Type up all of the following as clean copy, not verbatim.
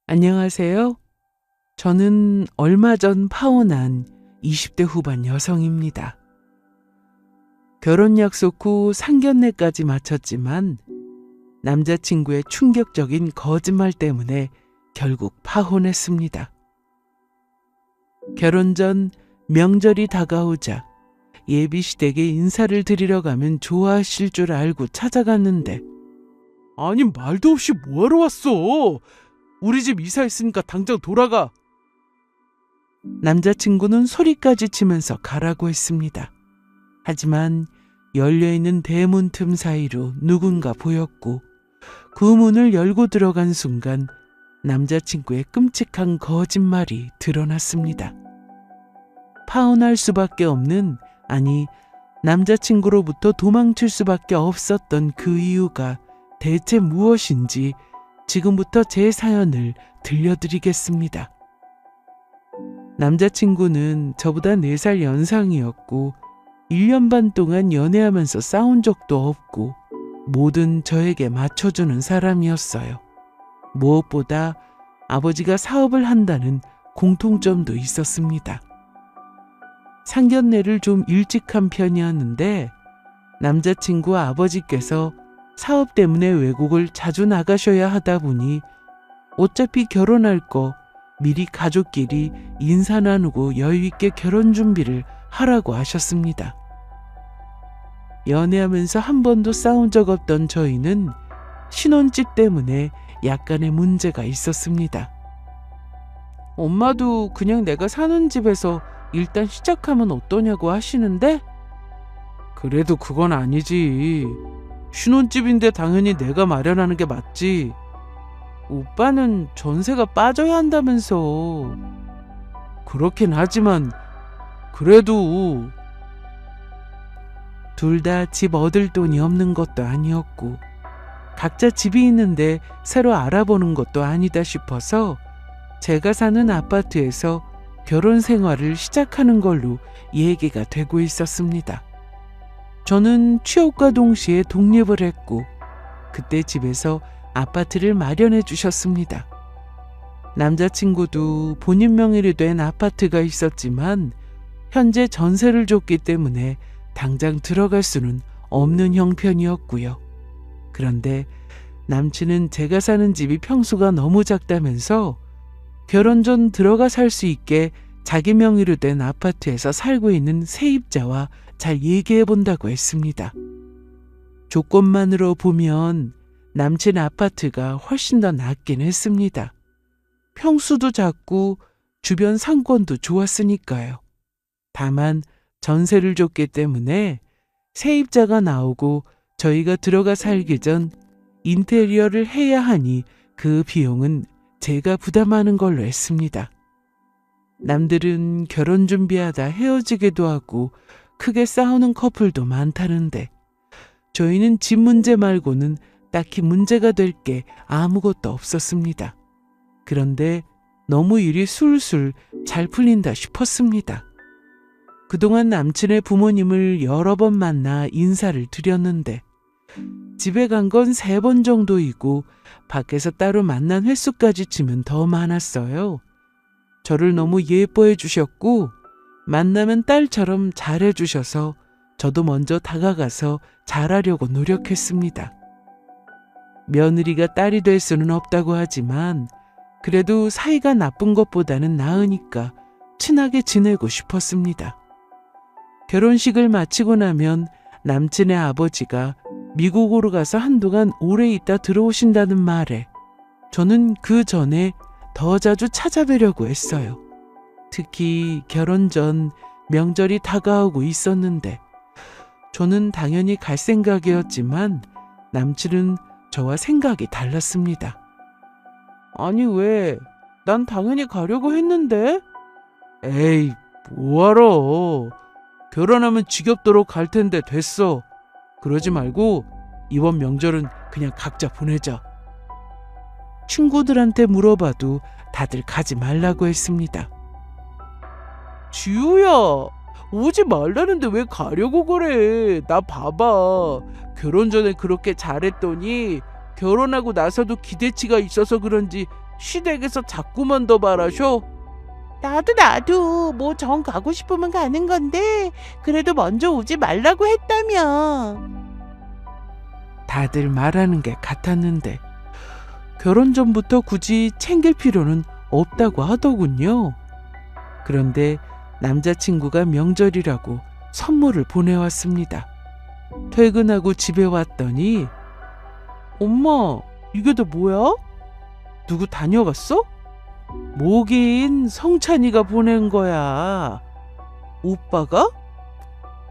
안녕하세요. 저는 얼마 전 파혼한 20대 후반 여성입니다. 결혼 약속 후 상견례까지 마쳤지만 남자친구의 충격적인 거짓말 때문에 결국 파혼했습니다. 결혼 전 명절이 다가오자 예비시댁에 인사를 드리러 가면 좋아하실 줄 알고 찾아갔는데, 아니 말도 없이 뭐하러 왔어? 우리 집 이사했으니까 당장 돌아가. 남자친구는 소리까지 치면서 가라고 했습니다. 하지만 열려있는 대문 틈 사이로 누군가 보였고, 그 문을 열고 들어간 순간 남자친구의 끔찍한 거짓말이 드러났습니다. 파혼할 수밖에 없는, 아니 남자친구로부터 도망칠 수밖에 없었던 그 이유가 대체 무엇인지 지금부터 제 사연을 들려드리겠습니다. 남자친구는 저보다 4살 연상이었고 1년 반 동안 연애하면서 싸운 적도 없고 뭐든 저에게 맞춰주는 사람이었어요. 무엇보다 아버지가 사업을 한다는 공통점도 있었습니다. 상견례를 좀 일찍 한 편이었는데 남자친구 아버지께서 사업 때문에 외국을 자주 나가셔야 하다 보니 어차피 결혼할 거 미리 가족끼리 인사 나누고 여유있게 결혼 준비를 하라고 하셨습니다. 연애하면서 한 번도 싸운 적 없던 저희는 신혼집 때문에 약간의 문제가 있었습니다. 엄마도 그냥 내가 사는 집에서 일단 시작하면 어떠냐고 하시는데, 그래도 그건 아니지. 신혼집인데 당연히 내가 마련하는 게 맞지. 오빠는 전세가 빠져야 한다면서. 그렇긴 하지만 그래도. 둘 다 집 얻을 돈이 없는 것도 아니었고 각자 집이 있는데 새로 알아보는 것도 아니다 싶어서 제가 사는 아파트에서 결혼 생활을 시작하는 걸로 얘기가 되고 있었습니다. 저는 취업과 동시에 독립을 했고 그때 집에서 아파트를 마련해 주셨습니다. 남자친구도 본인 명의로 된 아파트가 있었지만 현재 전세를 줬기 때문에 당장 들어갈 수는 없는 형편이었고요. 그런데 남친은 제가 사는 집이 평수가 너무 작다면서 결혼 전 들어가 살 수 있게 자기 명의로 된 아파트에서 살고 있는 세입자와 잘 얘기해 본다고 했습니다. 조건만으로 보면 남친 아파트가 훨씬 더 낫긴 했습니다. 평수도 작고 주변 상권도 좋았으니까요. 다만 전세를 줬기 때문에 세입자가 나오고 저희가 들어가 살기 전 인테리어를 해야 하니 그 비용은 제가 부담하는 걸로 했습니다. 남들은 결혼 준비하다 헤어지기도 하고 크게 싸우는 커플도 많다는데 저희는 집 문제 말고는 딱히 문제가 될 게 아무것도 없었습니다. 그런데 너무 일이 술술 잘 풀린다 싶었습니다. 그동안 남친의 부모님을 여러 번 만나 인사를 드렸는데 집에 간 건 3번 정도이고 밖에서 따로 만난 횟수까지 치면 더 많았어요. 저를 너무 예뻐해 주셨고 만나면 딸처럼 잘해 주셔서 저도 먼저 다가가서 잘하려고 노력했습니다. 며느리가 딸이 될 수는 없다고 하지만 그래도 사이가 나쁜 것보다는 나으니까 친하게 지내고 싶었습니다. 결혼식을 마치고 나면 남친의 아버지가 미국으로 가서 한동안 오래 있다 들어오신다는 말에 저는 그 전에 더 자주 찾아뵈려고 했어요. 특히 결혼 전 명절이 다가오고 있었는데 저는 당연히 갈 생각이었지만 남친은 저와 생각이 달랐습니다. 아니 왜? 난 당연히 가려고 했는데? 에이 뭐하러. 결혼하면 지겹도록 갈 텐데 됐어. 그러지 말고 이번 명절은 그냥 각자 보내자. 친구들한테 물어봐도 다들 가지 말라고 했습니다. 지우야, 오지 말라는데 왜 가려고 그래? 나 봐봐. 결혼 전에 그렇게 잘했더니 결혼하고 나서도 기대치가 있어서 그런지 시댁에서 자꾸만 더 바라셔. 나도 뭐 정 가고 싶으면 가는 건데 그래도 먼저 오지 말라고 했다며. 다들 말하는 게 같았는데 결혼 전부터 굳이 챙길 필요는 없다고 하더군요. 그런데 남자친구가 명절이라고 선물을 보내왔습니다. 퇴근하고 집에 왔더니 엄마, 이게 다 뭐야? 누구 다녀갔어? 뭐긴 성찬이가 보낸 거야. 오빠가?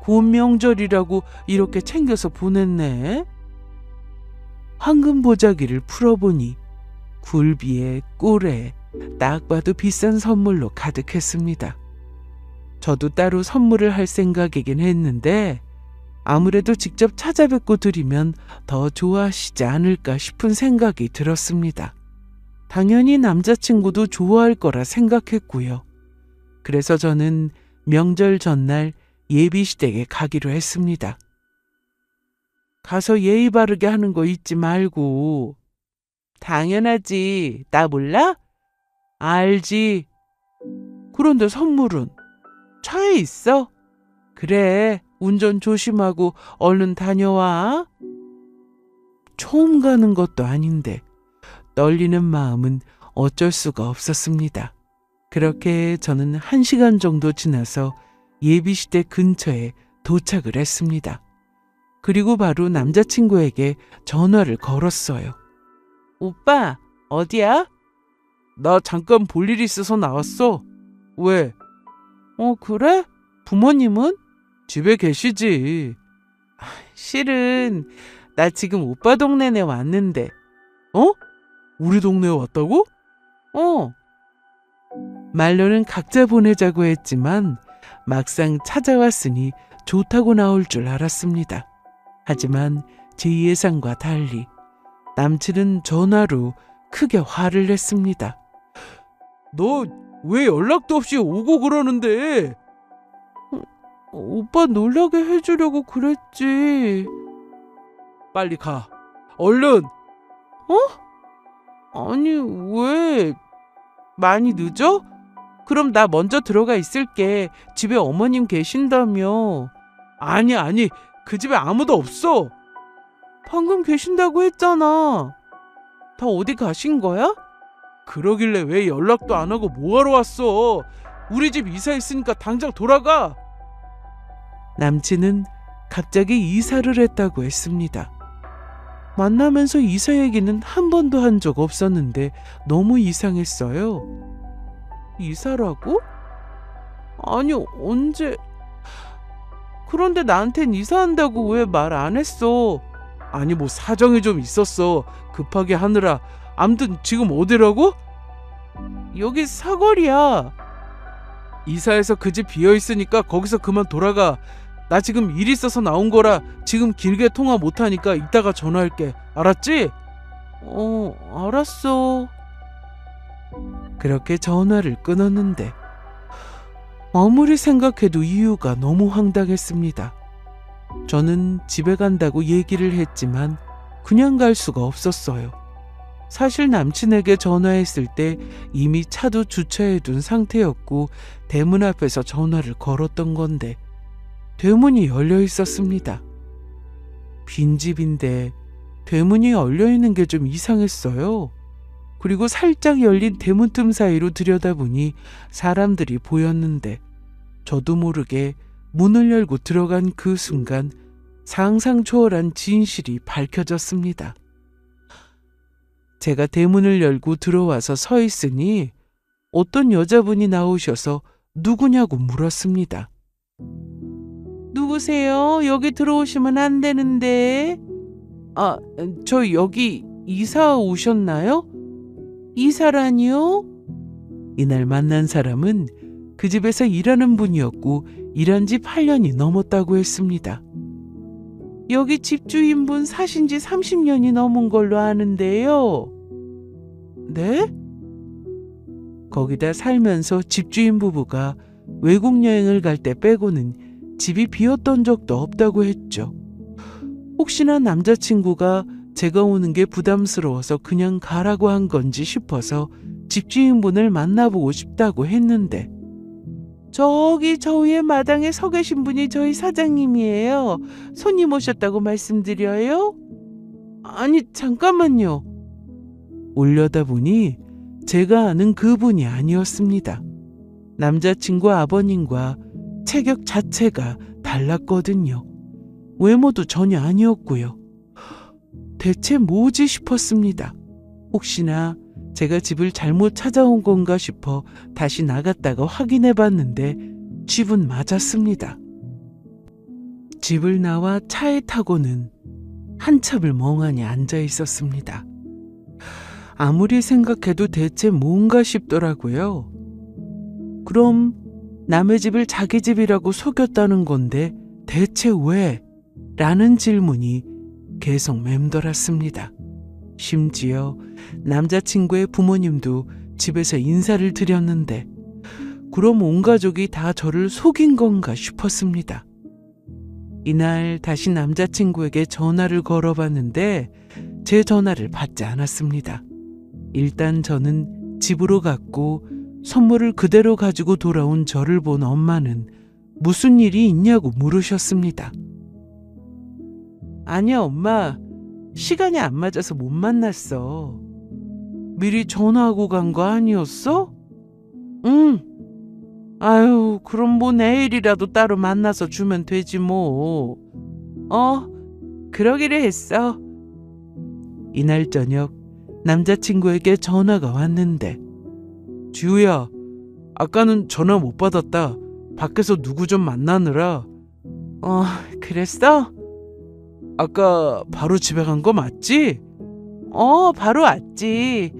곧 명절이라고 이렇게 챙겨서 보냈네. 황금 보자기를 풀어보니 굴비에 꿀에 딱 봐도 비싼 선물로 가득했습니다. 저도 따로 선물을 할 생각이긴 했는데 아무래도 직접 찾아뵙고 드리면 더 좋아하시지 않을까 싶은 생각이 들었습니다. 당연히 남자친구도 좋아할 거라 생각했고요. 그래서 저는 명절 전날 예비시댁에 가기로 했습니다. 가서 예의 바르게 하는 거 잊지 말고. 당연하지. 나 몰라? 알지. 그런데 선물은 차에 있어? 그래, 운전 조심하고 얼른 다녀와. 처음 가는 것도 아닌데 떨리는 마음은 어쩔 수가 없었습니다. 그렇게 저는 1시간 정도 지나서 예비시댁 근처에 도착을 했습니다. 그리고 바로 남자친구에게 전화를 걸었어요. 오빠, 어디야? 나 잠깐 볼 일 있어서 나왔어. 왜? 그래? 부모님은? 집에 계시지. 실은 나 지금 오빠 동네에 왔는데. 우리 동네에 왔다고? 말로는 각자 보내자고 했지만 막상 찾아왔으니 좋다고 나올 줄 알았습니다. 하지만 제 예상과 달리 남친은 전화로 크게 화를 냈습니다. 너 왜 연락도 없이 오고 그러는데? 오빠 놀라게 해주려고 그랬지. 빨리 가. 얼른. 아니, 왜? 많이 늦어? 그럼 나 먼저 들어가 있을게. 집에 어머님 계신다며. 아니, 그 집에 아무도 없어. 방금 계신다고 했잖아. 다 어디 가신 거야? 그러길래 왜 연락도 안 하고 뭐하러 왔어? 우리 집 이사했으니까 당장 돌아가. 남친은 갑자기 이사를 했다고 했습니다. 만나면서 이사 얘기는 한 번도 한 적 없었는데 너무 이상했어요. 이사라고? 아니, 언제? 그런데 나한텐 이사한다고 왜 말 안 했어? 아니, 뭐 사정이 좀 있었어. 급하게 하느라. 암튼 지금 어디라고? 여기 사거리야. 이사해서 그 집 비어있으니까 거기서 그만 돌아가. 나 지금 일 있어서 나온 거라 지금 길게 통화 못하니까 이따가 전화할게. 알았지? 알았어. 그렇게 전화를 끊었는데 아무리 생각해도 이유가 너무 황당했습니다. 저는 집에 간다고 얘기를 했지만 그냥 갈 수가 없었어요. 사실 남친에게 전화했을 때 이미 차도 주차해둔 상태였고 대문 앞에서 전화를 걸었던 건데 대문이 열려 있었습니다. 빈집인데 대문이 열려 있는 게 좀 이상했어요. 그리고 살짝 열린 대문 틈 사이로 들여다보니 사람들이 보였는데 저도 모르게 문을 열고 들어간 그 순간 상상 초월한 진실이 밝혀졌습니다. 제가 대문을 열고 들어와서 서 있으니 어떤 여자분이 나오셔서 누구냐고 물었습니다. 누구세요? 여기 들어오시면 안 되는데. 저 여기 이사 오셨나요? 이사라니요? 이날 만난 사람은 그 집에서 일하는 분이었고 일한 지 8년이 넘었다고 했습니다. 여기 집주인분 사신 지 30년이 넘은 걸로 아는데요. 네? 거기다 살면서 집주인 부부가 외국 여행을 갈 때 빼고는 집이 비었던 적도 없다고 했죠. 혹시나 남자친구가 제가 오는 게 부담스러워서 그냥 가라고 한 건지 싶어서 집주인분을 만나보고 싶다고 했는데, 저기 저 위에 마당에 서 계신 분이 저희 사장님이에요. 손님 오셨다고 말씀드려요? 아니, 잠깐만요. 올려다보니 제가 아는 그분이 아니었습니다. 남자친구 아버님과 체격 자체가 달랐거든요. 외모도 전혀 아니었고요. 대체 뭐지 싶었습니다. 혹시나 제가 집을 잘못 찾아온 건가 싶어 다시 나갔다가 확인해 봤는데 집은 맞았습니다. 집을 나와 차에 타고는 한참을 멍하니 앉아 있었습니다. 아무리 생각해도 대체 뭔가 싶더라고요. 그럼 남의 집을 자기 집이라고 속였다는 건데 대체 왜? 라는 질문이 계속 맴돌았습니다. 심지어 남자친구의 부모님도 집에서 인사를 드렸는데 그럼 온 가족이 다 저를 속인 건가 싶었습니다. 이날 다시 남자친구에게 전화를 걸어봤는데 제 전화를 받지 않았습니다. 일단 저는 집으로 갔고 선물을 그대로 가지고 돌아온 저를 본 엄마는 무슨 일이 있냐고 물으셨습니다. 아니야, 엄마. 시간이 안 맞아서 못 만났어. 미리 전화하고 간 거 아니었어? 응. 아유, 그럼 뭐 내일이라도 따로 만나서 주면 되지 뭐. 그러기로 했어. 이날 저녁 남자친구에게 전화가 왔는데, 지우야, 아까는 전화 못 받았다. 밖에서 누구 좀 만나느라. 그랬어? 아까 바로 집에 간 거 맞지? 바로 왔지.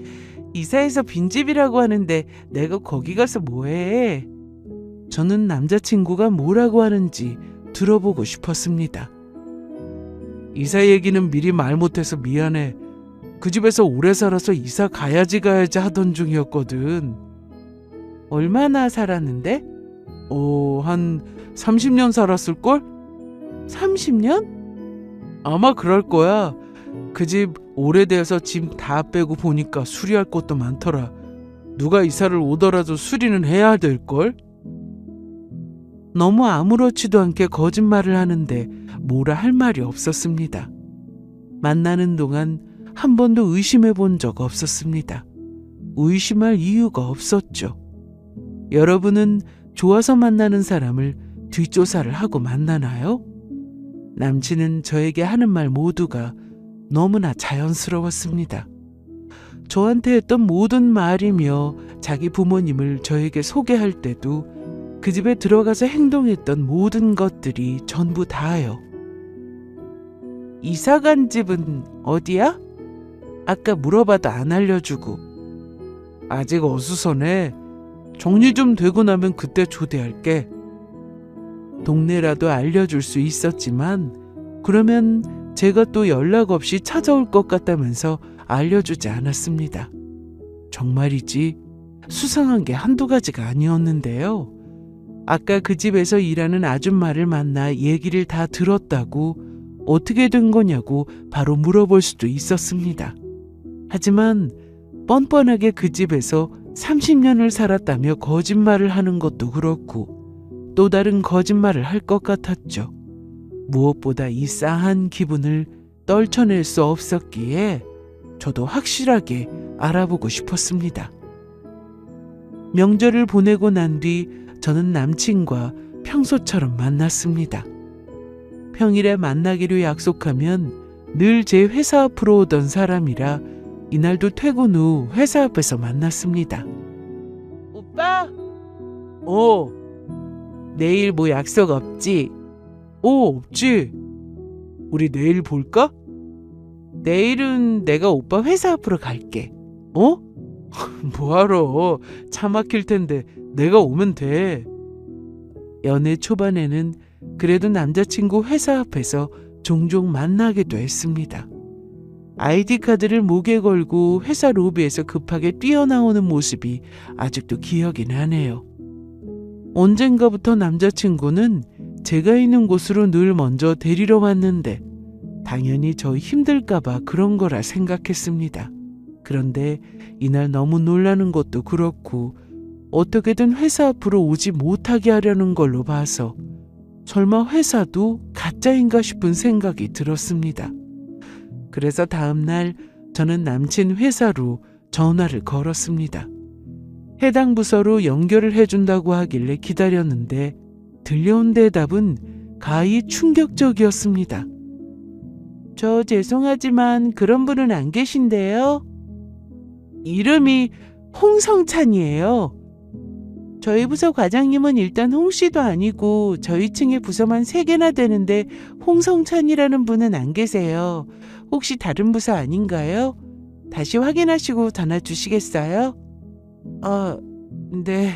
이사해서 빈집이라고 하는데 내가 거기 가서 뭐해? 저는 남자친구가 뭐라고 하는지 들어보고 싶었습니다. 이사 얘기는 미리 말 못해서 미안해. 그 집에서 오래 살아서 이사 가야지 하던 중이었거든. 얼마나 살았는데? 한 30년 살았을걸? 30년? 아마 그럴 거야. 그 집 오래돼서 짐 다 빼고 보니까 수리할 것도 많더라. 누가 이사를 오더라도 수리는 해야 될걸? 너무 아무렇지도 않게 거짓말을 하는데 뭐라 할 말이 없었습니다. 만나는 동안 한 번도 의심해 본 적 없었습니다. 의심할 이유가 없었죠. 여러분은 좋아서 만나는 사람을 뒷조사를 하고 만나나요? 남친은 저에게 하는 말 모두가 너무나 자연스러웠습니다. 저한테 했던 모든 말이며 자기 부모님을 저에게 소개할 때도 그 집에 들어가서 행동했던 모든 것들이 전부 다요. 이사 간 집은 어디야? 아까 물어봐도 안 알려주고. 아직 어수선해. 정리 좀 되고 나면 그때 초대할게. 동네라도 알려줄 수 있었지만 그러면 제가 또 연락 없이 찾아올 것 같다면서 알려주지 않았습니다. 정말이지 수상한 게 한두 가지가 아니었는데요. 아까 그 집에서 일하는 아줌마를 만나 얘기를 다 들었다고 어떻게 된 거냐고 바로 물어볼 수도 있었습니다. 하지만 뻔뻔하게 그 집에서 30년을 살았다며 거짓말을 하는 것도 그렇고 또 다른 거짓말을 할 것 같았죠. 무엇보다 이 싸한 기분을 떨쳐낼 수 없었기에 저도 확실하게 알아보고 싶었습니다. 명절을 보내고 난 뒤 저는 남친과 평소처럼 만났습니다. 평일에 만나기로 약속하면 늘 제 회사 앞으로 오던 사람이라 이날도 퇴근 후 회사 앞에서 만났습니다. 오빠? 내일 뭐 약속 없지? 없지. 우리 내일 볼까? 내일은 내가 오빠 회사 앞으로 갈게. 뭐하러? 차 막힐 텐데 내가 오면 돼. 연애 초반에는 그래도 남자친구 회사 앞에서 종종 만나기도 했습니다. 아이디카드를 목에 걸고 회사 로비에서 급하게 뛰어나오는 모습이 아직도 기억이 나네요. 언젠가부터 남자친구는 제가 있는 곳으로 늘 먼저 데리러 왔는데 당연히 저 힘들까봐 그런 거라 생각했습니다. 그런데 이날 너무 놀라는 것도 그렇고 어떻게든 회사 앞으로 오지 못하게 하려는 걸로 봐서 설마 회사도 가짜인가 싶은 생각이 들었습니다. 그래서 다음날 저는 남친 회사로 전화를 걸었습니다. 해당 부서로 연결을 해준다고 하길래 기다렸는데 들려온 대답은 가히 충격적이었습니다. 저 죄송하지만 그런 분은 안 계신데요. 이름이 홍성찬이에요. 저희 부서 과장님은 일단 홍씨도 아니고 저희 층에 부서만 3개나 되는데 홍성찬이라는 분은 안 계세요. 혹시 다른 부서 아닌가요? 다시 확인하시고 전화 주시겠어요? 네.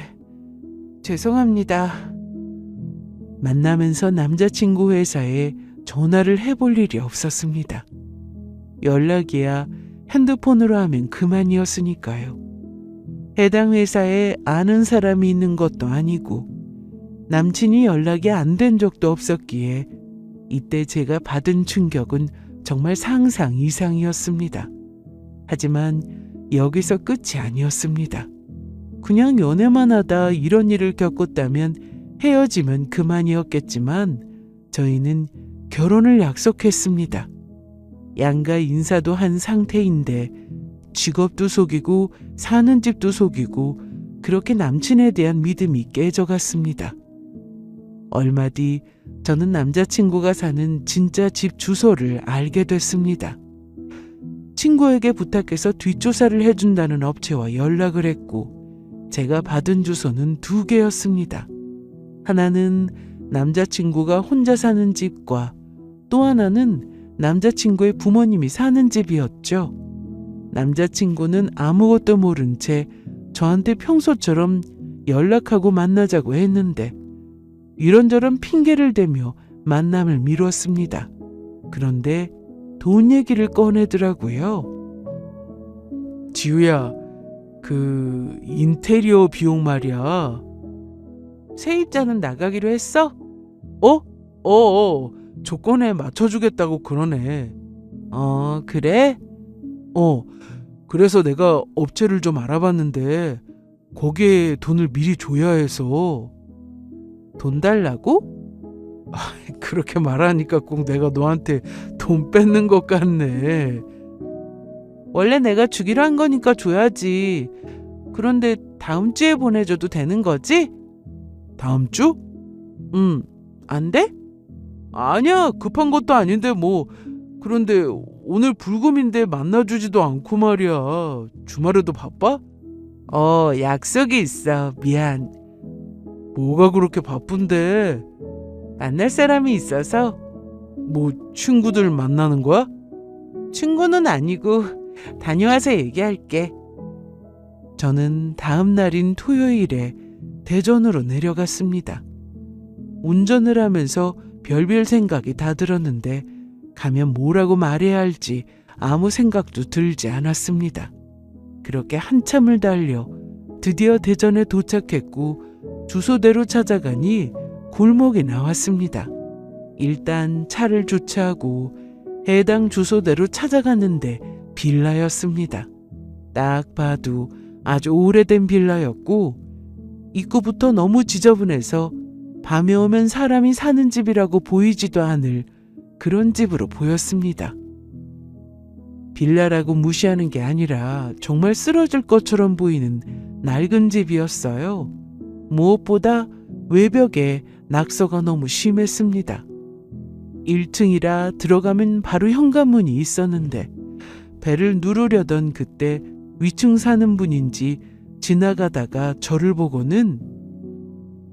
죄송합니다. 만나면서 남자친구 회사에 전화를 해볼 일이 없었습니다. 연락이야 핸드폰으로 하면 그만이었으니까요. 해당 회사에 아는 사람이 있는 것도 아니고 남친이 연락이 안 된 적도 없었기에 이때 제가 받은 충격은 정말 상상 이상이었습니다. 하지만 여기서 끝이 아니었습니다. 그냥 연애만 하다 이런 일을 겪었다면 헤어지면 그만이었겠지만 저희는 결혼을 약속했습니다. 양가 인사도 한 상태인데 직업도 속이고 사는 집도 속이고 그렇게 남친에 대한 믿음이 깨져갔습니다. 얼마 뒤 저는 남자친구가 사는 진짜 집 주소를 알게 됐습니다. 친구에게 부탁해서 뒷조사를 해준다는 업체와 연락을 했고 제가 받은 주소는 2개였습니다. 하나는 남자친구가 혼자 사는 집과 또 하나는 남자친구의 부모님이 사는 집이었죠. 남자친구는 아무것도 모른 채 저한테 평소처럼 연락하고 만나자고 했는데 이런저런 핑계를 대며 만남을 미뤘습니다. 그런데 돈 얘기를 꺼내더라고요. 지우야, 그 인테리어 비용 말이야. 세입자는 나가기로 했어? 조건에 맞춰주겠다고 그러네. 그래? 그래서 내가 업체를 좀 알아봤는데 거기에 돈을 미리 줘야 해서. 돈 달라고? 그렇게 말하니까 꼭 내가 너한테 돈 뺏는 것 같네. 원래 내가 주기로 한 거니까 줘야지. 그런데 다음 주에 보내줘도 되는 거지? 다음 주? 안 돼? 아니야, 급한 것도 아닌데 뭐. 그런데 오늘 불금인데 만나주지도 않고 말이야. 주말에도 바빠? 약속이 있어. 미안. 뭐가 그렇게 바쁜데? 만날 사람이 있어서. 뭐 친구들 만나는 거야? 친구는 아니고 다녀와서 얘기할게. 저는 다음 날인 토요일에 대전으로 내려갔습니다. 운전을 하면서 별별 생각이 다 들었는데 가면 뭐라고 말해야 할지 아무 생각도 들지 않았습니다. 그렇게 한참을 달려 드디어 대전에 도착했고 주소대로 찾아가니 골목에 나왔습니다. 일단 차를 주차하고 해당 주소대로 찾아갔는데 빌라였습니다. 딱 봐도 아주 오래된 빌라였고 입구부터 너무 지저분해서 밤에 오면 사람이 사는 집이라고 보이지도 않을 그런 집으로 보였습니다. 빌라라고 무시하는 게 아니라 정말 쓰러질 것처럼 보이는 낡은 집이었어요. 무엇보다 외벽에 낙서가 너무 심했습니다. 1층이라 들어가면 바로 현관문이 있었는데 배를 누르려던 그때 위층 사는 분인지 지나가다가 저를 보고는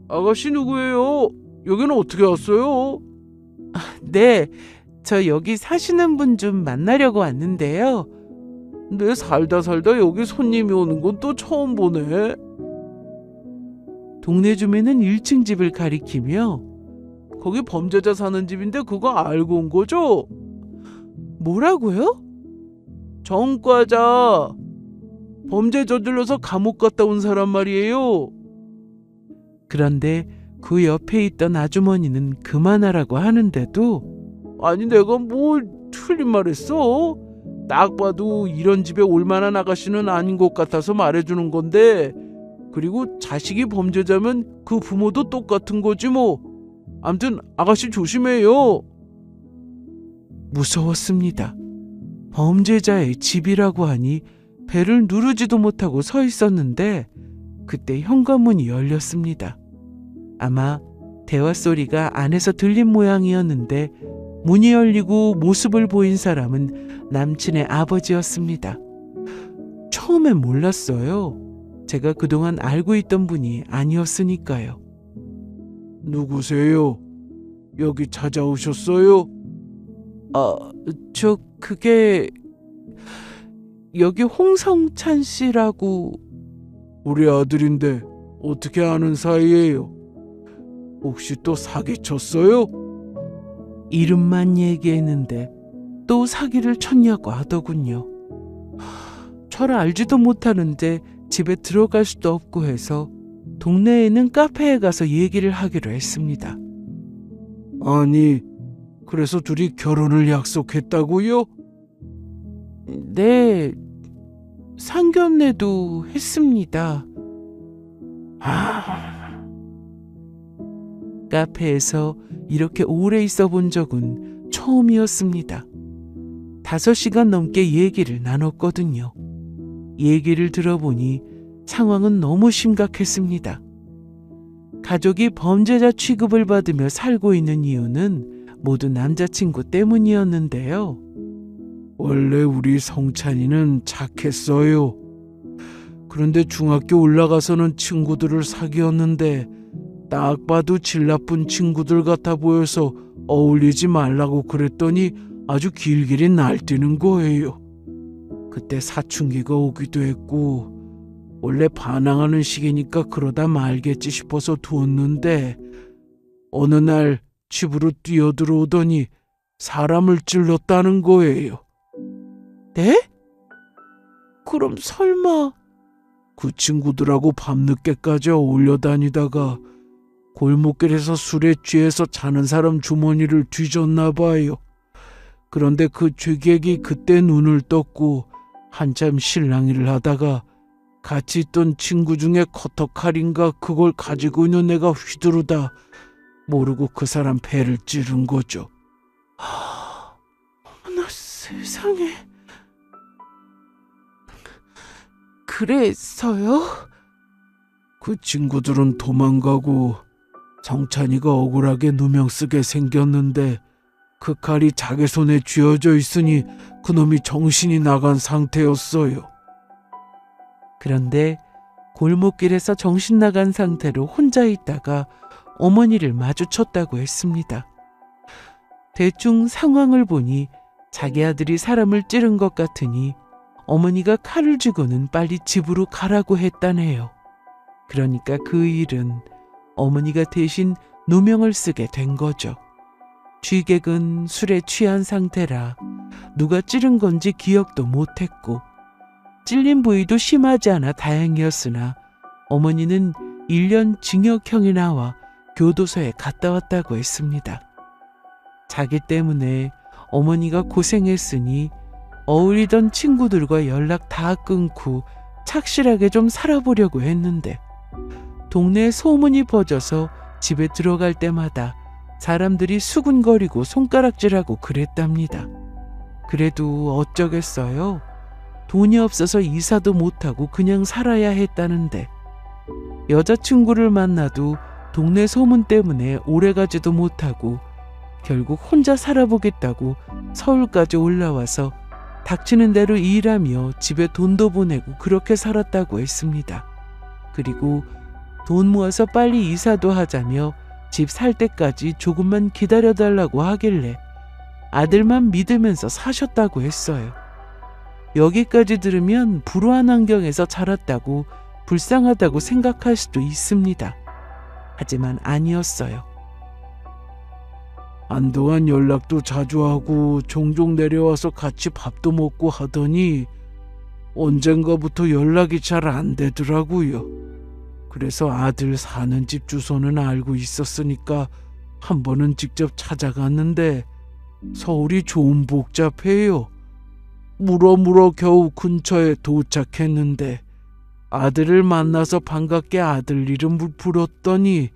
아가씨 누구예요? 여기는 어떻게 왔어요? 네, 저 여기 사시는 분 좀 만나려고 왔는데요. 근데 살다 여기 손님이 오는 건 또 처음 보네. 동네 주민은 1층 집을 가리키며 거기 범죄자 사는 집인데 그거 알고 온 거죠? 뭐라고요? 정과자. 범죄 저질러서 감옥 갔다 온 사람 말이에요. 그런데 그 옆에 있던 아주머니는 그만하라고 하는데도 아니 내가 뭘 틀린 말 했어? 딱 봐도 이런 집에 올 만한 아가씨는 아닌 것 같아서 말해주는 건데, 그리고 자식이 범죄자면 그 부모도 똑같은 거지 뭐. 암튼 아가씨 조심해요. 무서웠습니다. 범죄자의 집이라고 하니 배를 누르지도 못하고 서 있었는데 그때 현관문이 열렸습니다. 아마 대화 소리가 안에서 들린 모양이었는데 문이 열리고 모습을 보인 사람은 남친의 아버지였습니다. 처음엔 몰랐어요. 제가 그동안 알고 있던 분이 아니었으니까요. 누구세요? 여기 찾아오셨어요? 그게 여기 홍성찬 씨라고. 우리 아들인데 어떻게 아는 사이예요? 혹시 또 사기쳤어요? 이름만 얘기했는데 또 사기를 쳤냐고 하더군요. 저를 알지도 못하는데 집에 들어갈 수도 없고 해서 동네에 있는 카페에 가서 얘기를 하기로 했습니다. 아니, 그래서 둘이 결혼을 약속했다고요? 네, 상견례도 했습니다. 카페에서 이렇게 오래 있어 본 적은 처음이었습니다. 5시간 넘게 얘기를 나눴거든요. 얘기를 들어보니 상황은 너무 심각했습니다. 가족이 범죄자 취급을 받으며 살고 있는 이유는 모두 남자친구 때문이었는데요. 원래 우리 성찬이는 착했어요. 그런데 중학교 올라가서는 친구들을 사귀었는데 딱 봐도 질 나쁜 친구들 같아 보여서 어울리지 말라고 그랬더니 아주 길길이 날뛰는 거예요. 그때 사춘기가 오기도 했고 원래 반항하는 시기니까 그러다 말겠지 싶어서 두었는데 어느 날 집으로 뛰어들어오더니 사람을 찔렀다는 거예요. 네? 그럼 설마 그 친구들하고 밤늦게까지 어울려 다니다가 골목길에서 술에 취해서 자는 사람 주머니를 뒤졌나 봐요. 그런데 그 죄객이 그때 눈을 떴고 한참 실랑이를 하다가 같이 있던 친구 중에 커터칼인가 그걸 가지고 있는 애가 휘두르다 모르고 그 사람 배를 찌른 거죠. 어머나 세상에. 그래서요? 그 친구들은 도망가고 성찬이가 억울하게 누명 쓰게 생겼는데 그 칼이 자기 손에 쥐어져 있으니 그놈이 정신이 나간 상태였어요. 그런데 골목길에서 정신 나간 상태로 혼자 있다가 어머니를 마주쳤다고 했습니다. 대충 상황을 보니 자기 아들이 사람을 찌른 것 같으니 어머니가 칼을 쥐고는 빨리 집으로 가라고 했다네요. 그러니까 그 일은 어머니가 대신 누명을 쓰게 된 거죠. 쥐객은 술에 취한 상태라 누가 찌른 건지 기억도 못했고 찔린 부위도 심하지 않아 다행이었으나 어머니는 1년 징역형이 나와 교도소에 갔다 왔다고 했습니다. 자기 때문에 어머니가 고생했으니 어울리던 친구들과 연락 다 끊고 착실하게 좀 살아보려고 했는데 동네에 소문이 퍼져서 집에 들어갈 때마다 사람들이 수군거리고 손가락질하고 그랬답니다. 그래도 어쩌겠어요. 돈이 없어서 이사도 못하고 그냥 살아야 했다는데 여자친구를 만나도 동네 소문 때문에 오래가지도 못하고 결국 혼자 살아보겠다고 서울까지 올라와서 닥치는 대로 일하며 집에 돈도 보내고 그렇게 살았다고 했습니다. 그리고 돈 모아서 빨리 이사도 하자며 집 살 때까지 조금만 기다려달라고 하길래 아들만 믿으면서 사셨다고 했어요. 여기까지 들으면 불우한 환경에서 자랐다고 불쌍하다고 생각할 수도 있습니다. 하지만 아니었어요. 한동안 연락도 자주 하고 종종 내려와서 같이 밥도 먹고 하더니 언젠가부터 연락이 잘 안 되더라고요. 그래서 아들 사는 집 주소는 알고 있었으니까 한 번은 직접 찾아갔는데 서울이 좀 복잡해요. 물어물어 겨우 근처에 도착했는데 아들을 만나서 반갑게 아들 이름을 불렀더니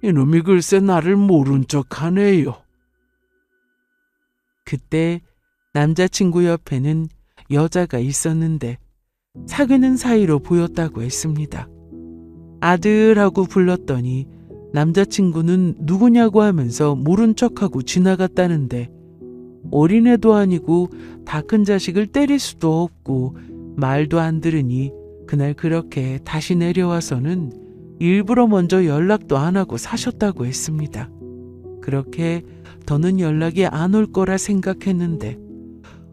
이놈이 글쎄 나를 모른 척하네요. 그때 남자친구 옆에는 여자가 있었는데 사귀는 사이로 보였다고 했습니다. 아들하고 불렀더니 남자친구는 누구냐고 하면서 모른 척하고 지나갔다는데 어린애도 아니고 다 큰 자식을 때릴 수도 없고 말도 안 들으니 그날 그렇게 다시 내려와서는 일부러 먼저 연락도 안 하고 사셨다고 했습니다. 그렇게 더는 연락이 안 올 거라 생각했는데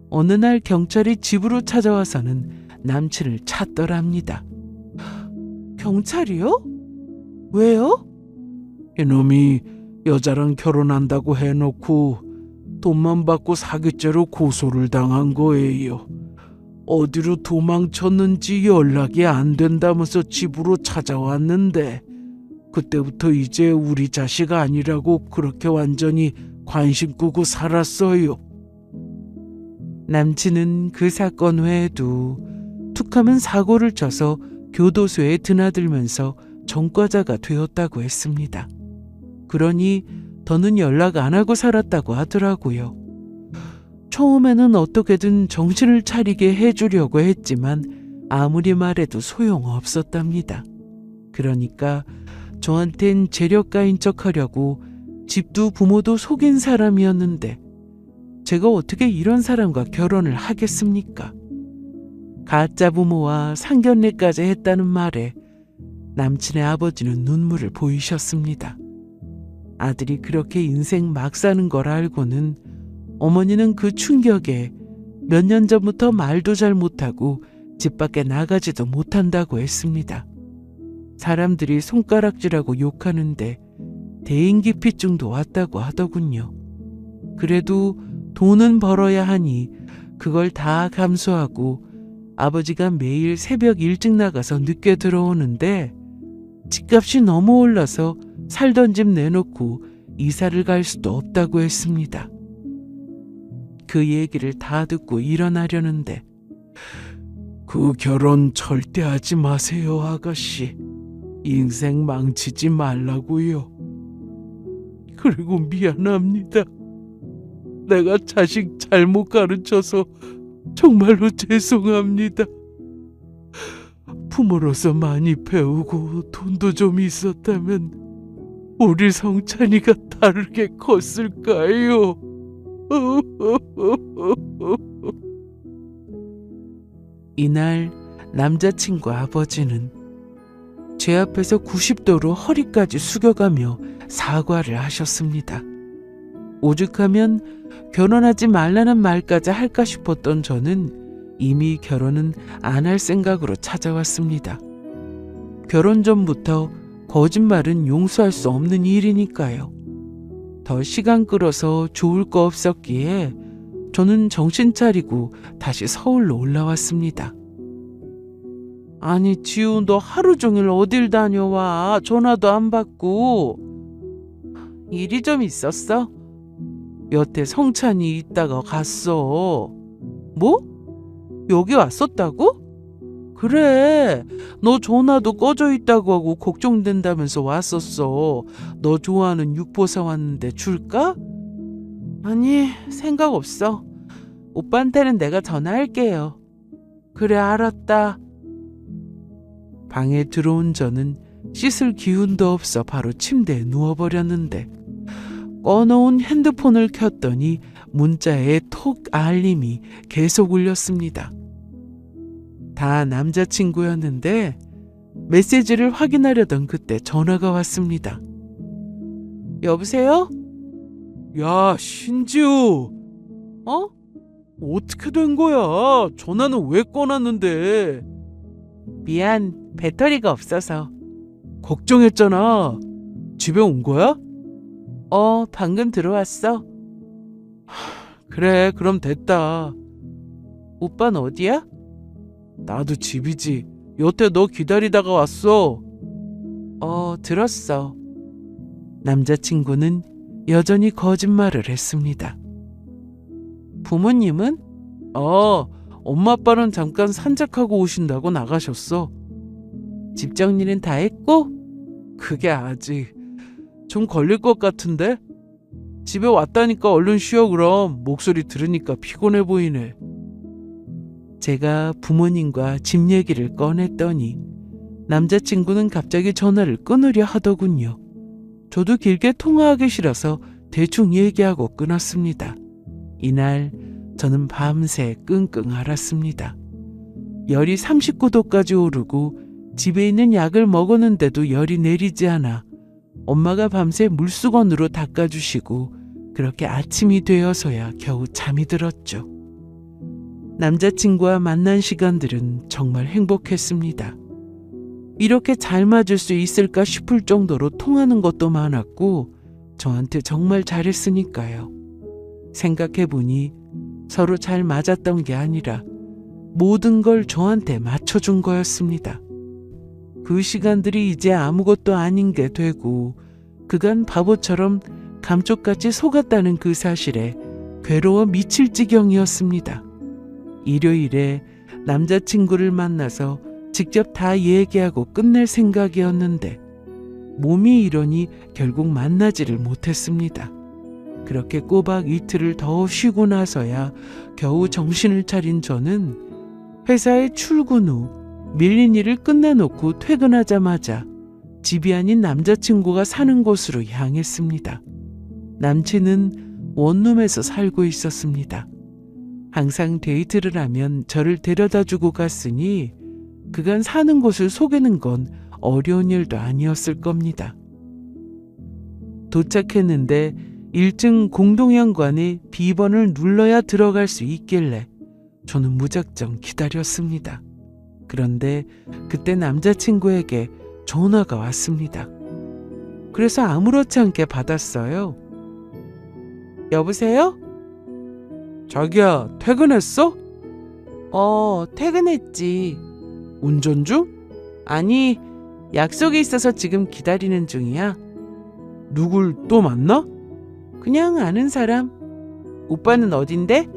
어느 날 경찰이 집으로 찾아와서는 남친을 찾더랍니다. 경찰이요? 왜요? 이놈이 여자랑 결혼한다고 해놓고 돈만 받고 사기죄로 고소를 당한 거예요. 어디로 도망쳤는지 연락이 안 된다면서 집으로 찾아왔는데 그때부터 이제 우리 자식 아니라고 그렇게 완전히 관심 끄고 살았어요. 남친은 그 사건 외에도 툭하면 사고를 쳐서 교도소에 드나들면서 전과자가 되었다고 했습니다. 그러니 더는 연락 안 하고 살았다고 하더라고요. 처음에는 어떻게든 정신을 차리게 해주려고 했지만 아무리 말해도 소용없었답니다. 그러니까 저한텐 재력가인 척하려고 집도 부모도 속인 사람이었는데 제가 어떻게 이런 사람과 결혼을 하겠습니까? 가짜 부모와 상견례까지 했다는 말에 남친의 아버지는 눈물을 보이셨습니다. 아들이 그렇게 인생 막 사는 걸 알고는 어머니는 그 충격에 몇 년 전부터 말도 잘 못하고 집 밖에 나가지도 못한다고 했습니다. 사람들이 손가락질하고 욕하는데 대인기피증도 왔다고 하더군요. 그래도 돈은 벌어야 하니 그걸 다 감수하고 아버지가 매일 새벽 일찍 나가서 늦게 들어오는데 집값이 너무 올라서 살던 집 내놓고 이사를 갈 수도 없다고 했습니다. 그 얘기를 다 듣고 일어나려는데 그 결혼 절대 하지 마세요, 아가씨. 인생 망치지 말라고요. 그리고 미안합니다. 내가 자식 잘못 가르쳐서 정말로 죄송합니다. 부모로서 많이 배우고 돈도 좀 있었다면 우리 성찬이가 다르게 컸을까요? 이날 남자친구 아버지는 제 앞에서 90도로 허리까지 숙여가며 사과를 하셨습니다. 오죽하면 결혼하지 말라는 말까지 할까 싶었던 저는 이미 결혼은 안 할 생각으로 찾아왔습니다. 결혼 전부터 거짓말은 용서할 수 없는 일이니까요. 더 시간 끌어서 좋을 거 없었기에 저는 정신 차리고 다시 서울로 올라왔습니다. 아니 지우, 너 하루 종일 어딜 다녀와? 전화도 안 받고. 일이 좀 있었어? 여태 성찬이 있다가 갔어. 뭐? 여기 왔었다고? 그래, 너 전화도 꺼져 있다고 하고 걱정된다면서 왔었어. 너 좋아하는 육포 사왔는데 줄까? 아니, 생각 없어. 오빠한테는 내가 전화할게요. 그래, 알았다. 방에 들어온 저는 씻을 기운도 없어 바로 침대에 누워버렸는데 꺼놓은 핸드폰을 켰더니 문자에 톡 알림이 계속 울렸습니다. 다 남자친구였는데 메시지를 확인하려던 그때 전화가 왔습니다. 여보세요? 야, 신지우. 어? 어떻게 된 거야? 전화는 왜 꺼놨는데? 미안, 배터리가 없어서. 걱정했잖아. 집에 온 거야? 방금 들어왔어. 그래, 그럼 됐다. 오빠는 어디야? 나도 집이지. 여태 너 기다리다가 왔어. 들었어. 남자친구는 여전히 거짓말을 했습니다. 부모님은? 엄마 아빠는 잠깐 산책하고 오신다고 나가셨어. 집 정리는 다 했고? 그게 아직 좀 걸릴 것 같은데? 집에 왔다니까 얼른 쉬어 그럼. 목소리 들으니까 피곤해 보이네. 제가 부모님과 집 얘기를 꺼냈더니 남자친구는 갑자기 전화를 끊으려 하더군요. 저도 길게 통화하기 싫어서 대충 얘기하고 끊었습니다. 이날 저는 밤새 끙끙 앓았습니다. 열이 39도까지 오르고 집에 있는 약을 먹었는데도 열이 내리지 않아 엄마가 밤새 물수건으로 닦아주시고 그렇게 아침이 되어서야 겨우 잠이 들었죠. 남자친구와 만난 시간들은 정말 행복했습니다. 이렇게 잘 맞을 수 있을까 싶을 정도로 통하는 것도 많았고 저한테 정말 잘했으니까요. 생각해보니 서로 잘 맞았던 게 아니라 모든 걸 저한테 맞춰준 거였습니다. 그 시간들이 이제 아무것도 아닌 게 되고 그간 바보처럼 감쪽같이 속았다는 그 사실에 괴로워 미칠 지경이었습니다. 일요일에 남자친구를 만나서 직접 다 얘기하고 끝낼 생각이었는데 몸이 이러니 결국 만나지를 못했습니다. 그렇게 꼬박 이틀을 더 쉬고 나서야 겨우 정신을 차린 저는 회사에 출근 후 밀린 일을 끝내놓고 퇴근하자마자 집이 아닌 남자친구가 사는 곳으로 향했습니다. 남친은 원룸에서 살고 있었습니다. 항상 데이트를 하면 저를 데려다주고 갔으니 그간 사는 곳을 속이는 건 어려운 일도 아니었을 겁니다. 도착했는데 1층 공동현관에 비번을 눌러야 들어갈 수 있길래 저는 무작정 기다렸습니다. 그런데 그때 남자친구에게 전화가 왔습니다. 그래서 아무렇지 않게 받았어요. 여보세요? 자기야, 퇴근했어? 퇴근했지. 운전 중? 아니, 약속이 있어서 지금 기다리는 중이야. 누굴 또 만나? 그냥 아는 사람. 오빠는 어딘데?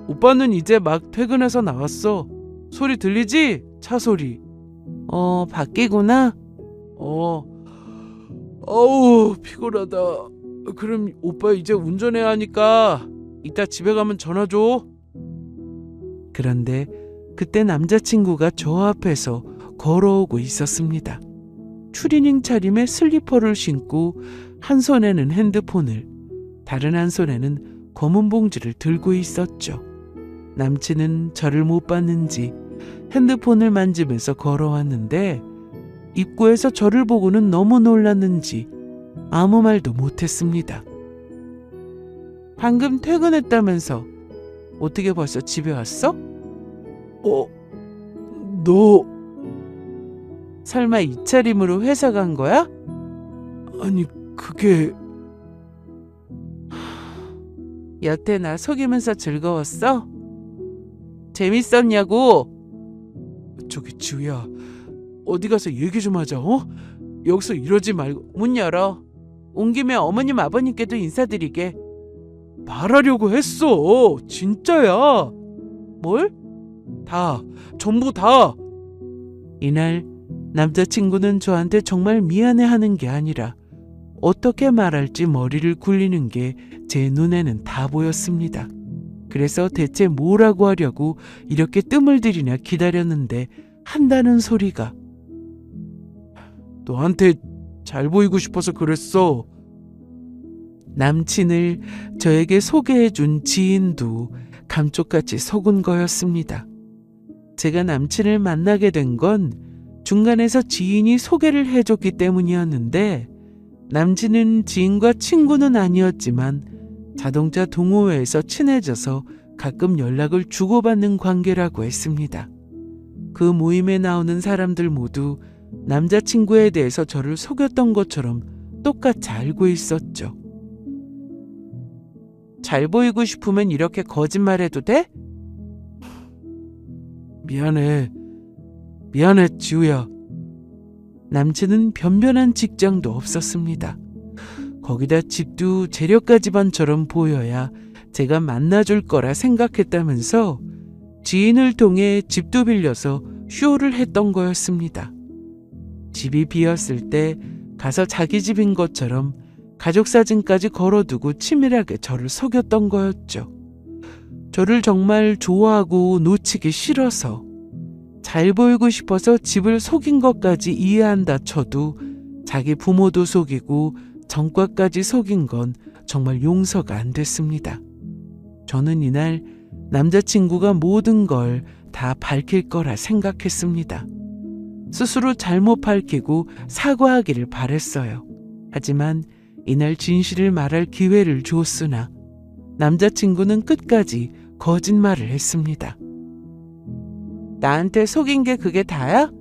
오빠는 이제 막 퇴근해서 나왔어. 소리 들리지? 차 소리. 밖이구나. 어우, 피곤하다. 그럼 오빠 이제 운전해야 하니까 이따 집에 가면 전화 줘. 그런데 그때 남자친구가 저 앞에서 걸어오고 있었습니다. 추리닝 차림에 슬리퍼를 신고 한 손에는 핸드폰을, 다른 한 손에는 검은 봉지를 들고 있었죠. 남친은 저를 못 봤는지 핸드폰을 만지면서 걸어왔는데 입구에서 저를 보고는 너무 놀랐는지 아무 말도 못했습니다. 방금 퇴근했다면서 어떻게 벌써 집에 왔어? 너 설마 이 차림으로 회사 간 거야? 아니 그게... 여태 나 속이면서 즐거웠어? 재밌었냐고? 저기 지우야, 어디 가서 얘기 좀 하자. 여기서 이러지 말고 문 열어. 온 김에 어머님 아버님께도 인사드리게. 말하려고 했어. 진짜야. 뭘? 다, 전부 다. 이날 남자친구는 저한테 정말 미안해하는 게 아니라 어떻게 말할지 머리를 굴리는 게 제 눈에는 다 보였습니다. 그래서 대체 뭐라고 하려고 이렇게 뜸을 들이냐 기다렸는데 한다는 소리가 너한테 잘 보이고 싶어서 그랬어. 남친을 저에게 소개해준 지인도 감쪽같이 속은 거였습니다. 제가 남친을 만나게 된 건 중간에서 지인이 소개를 해줬기 때문이었는데 남친은 지인과 친구는 아니었지만 자동차 동호회에서 친해져서 가끔 연락을 주고받는 관계라고 했습니다. 그 모임에 나오는 사람들 모두 남자친구에 대해서 저를 속였던 것처럼 똑같이 알고 있었죠. 잘 보이고 싶으면 이렇게 거짓말해도 돼? 미안해 지우야. 남친은 변변한 직장도 없었습니다. 거기다 집도 재력가 집안처럼 보여야 제가 만나줄 거라 생각했다면서 지인을 통해 집도 빌려서 쇼를 했던 거였습니다. 집이 비었을 때 가서 자기 집인 것처럼 가족 사진까지 걸어두고 치밀하게 저를 속였던 거였죠. 저를 정말 좋아하고 놓치기 싫어서, 잘 보이고 싶어서 집을 속인 것까지 이해한다 쳐도 자기 부모도 속이고 전과까지 속인 건 정말 용서가 안 됐습니다. 저는 이날 남자친구가 모든 걸 다 밝힐 거라 생각했습니다. 스스로 잘못 밝히고 사과하기를 바랬어요. 하지만 이날 진실을 말할 기회를 줬으나 남자친구는 끝까지 거짓말을 했습니다. 나한테 속인 게 그게 다야?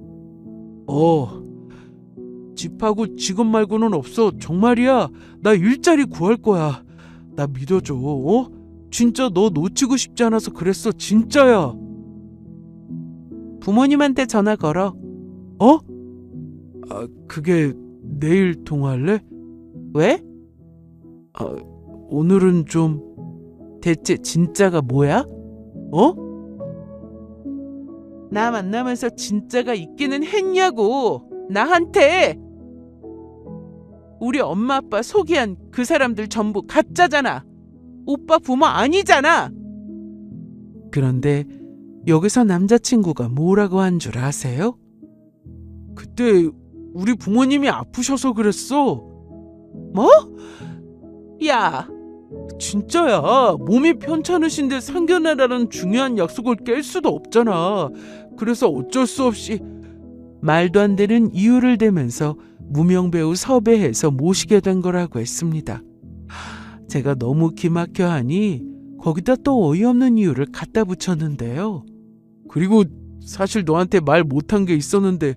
집하고 직업 말고는 없어. 정말이야. 나 일자리 구할 거야. 나 믿어줘. 진짜 너 놓치고 싶지 않아서 그랬어. 진짜야. 부모님한테 전화 걸어. 그게 내일 통화할래? 왜? 오늘은 좀... 대체 진짜가 뭐야? 나 만나면서 진짜가 있기는 했냐고. 나한테. 우리 엄마 아빠 소개한 그 사람들 전부 가짜잖아. 오빠 부모 아니잖아. 그런데 여기서 남자친구가 뭐라고 한 줄 아세요? 그때 우리 부모님이 아프셔서 그랬어. 뭐? 야, 진짜야. 몸이 편찮으신데 상견례라는 중요한 약속을 깰 수도 없잖아. 그래서 어쩔 수 없이... 말도 안 되는 이유를 대면서 무명배우 섭외해서 모시게 된 거라고 했습니다. 제가 너무 기막혀하니 거기다 또 어이없는 이유를 갖다 붙였는데요. 그리고 사실 너한테 말 못한 게 있었는데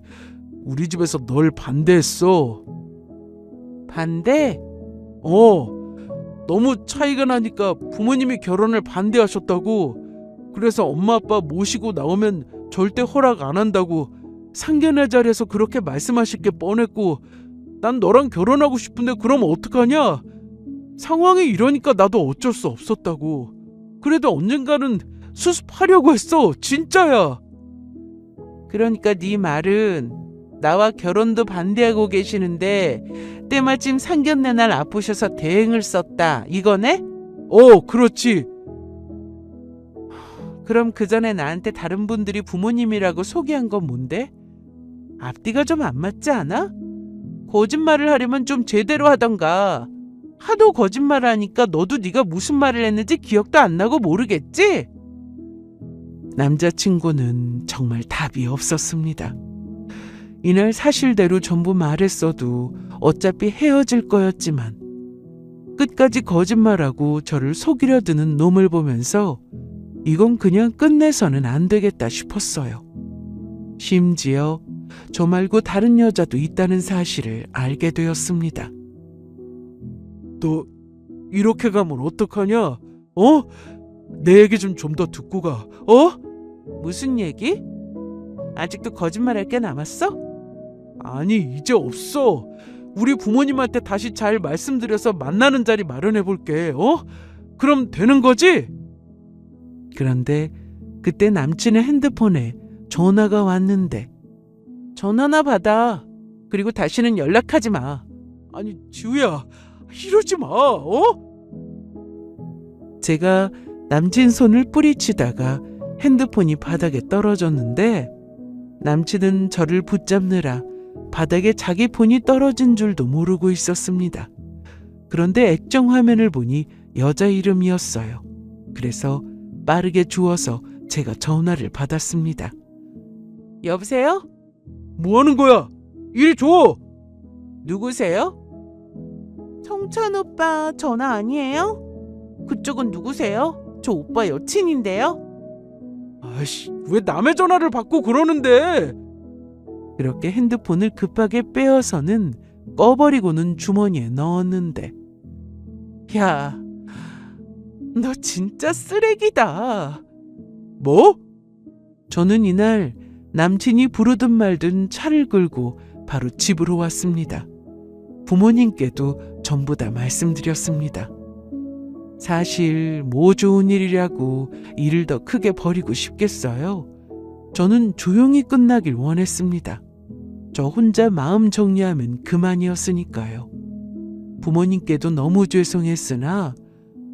우리 집에서 널 반대했어. 반대? 너무 차이가 나니까 부모님이 결혼을 반대하셨다고. 그래서 엄마 아빠 모시고 나오면 절대 허락 안 한다고 상견례 자리에서 그렇게 말씀하실 게 뻔했고, 난 너랑 결혼하고 싶은데 그럼 어떡하냐? 상황이 이러니까 나도 어쩔 수 없었다고. 그래도 언젠가는 수습하려고 했어. 진짜야. 그러니까 네 말은 나와 결혼도 반대하고 계시는데 때마침 상견례 날 아프셔서 대행을 썼다, 이거네? 그렇지. 그럼 그 전에 나한테 다른 분들이 부모님이라고 소개한 건 뭔데? 앞뒤가 좀 안 맞지 않아? 거짓말을 하려면 좀 제대로 하던가. 하도 거짓말을 하니까 너도 네가 무슨 말을 했는지 기억도 안 나고 모르겠지? 남자친구는 정말 답이 없었습니다. 이날 사실대로 전부 말했어도 어차피 헤어질 거였지만 끝까지 거짓말하고 저를 속이려 드는 놈을 보면서 이건 그냥 끝내서는 안 되겠다 싶었어요. 심지어 저 말고 다른 여자도 있다는 사실을 알게 되었습니다. 너 이렇게 가면 어떡하냐? 내 얘기 좀 더 듣고 가. 무슨 얘기? 아직도 거짓말할 게 남았어? 아니, 이제 없어. 우리 부모님한테 다시 잘 말씀드려서 만나는 자리 마련해 볼게. 그럼 되는 거지? 그런데 그때 남친의 핸드폰에 전화가 왔는데 전화나 받아. 그리고 다시는 연락하지 마. 아니, 지우야, 이러지 마. 제가 남친 손을 뿌리치다가 핸드폰이 바닥에 떨어졌는데 남친은 저를 붙잡느라 바닥에 자기 폰이 떨어진 줄도 모르고 있었습니다. 그런데 액정 화면을 보니 여자 이름이었어요. 그래서 빠르게 주워서 제가 전화를 받았습니다. 여보세요? 뭐 하는 거야? 이리 줘! 누구세요? 성찬 오빠 전화 아니에요? 그쪽은 누구세요? 저 오빠 여친인데요? 아이씨, 왜 남의 전화를 받고 그러는데? 그렇게 핸드폰을 급하게 빼어서는 꺼버리고는 주머니에 넣었는데, 야, 너 진짜 쓰레기다. 뭐? 저는 이날 남친이 부르든 말든 차를 끌고 바로 집으로 왔습니다. 부모님께도 전부 다 말씀드렸습니다. 사실 뭐 좋은 일이라고 일을 더 크게 벌이고 싶겠어요. 저는 조용히 끝나길 원했습니다. 저 혼자 마음 정리하면 그만이었으니까요. 부모님께도 너무 죄송했으나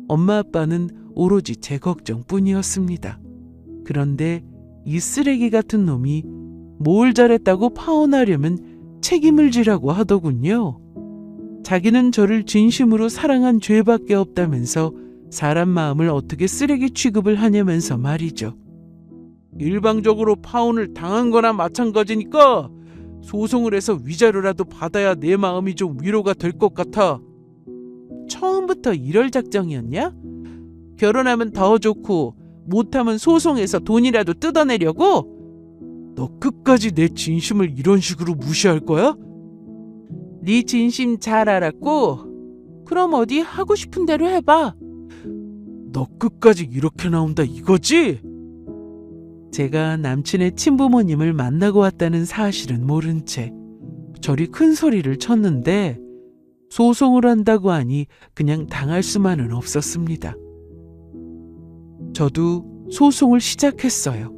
엄마 아빠는 오로지 제 걱정뿐이었습니다. 그런데 이 쓰레기 같은 놈이 뭘 잘했다고 파혼하려면 책임을 지라고 하더군요. 자기는 저를 진심으로 사랑한 죄밖에 없다면서 사람 마음을 어떻게 쓰레기 취급을 하냐면서 말이죠. 일방적으로 파혼을 당한 거나 마찬가지니까 소송을 해서 위자료라도 받아야 내 마음이 좀 위로가 될 것 같아. 처음부터 이럴 작정이었냐? 결혼하면 더 좋고 못하면 소송해서 돈이라도 뜯어내려고? 너 끝까지 내 진심을 이런 식으로 무시할 거야? 네 진심 잘 알았고 그럼 어디 하고 싶은 대로 해봐. 너 끝까지 이렇게 나온다 이거지? 제가 남친의 친부모님을 만나고 왔다는 사실은 모른 채 저리 큰 소리를 쳤는데 소송을 한다고 하니 그냥 당할 수만은 없었습니다. 저도 소송을 시작했어요.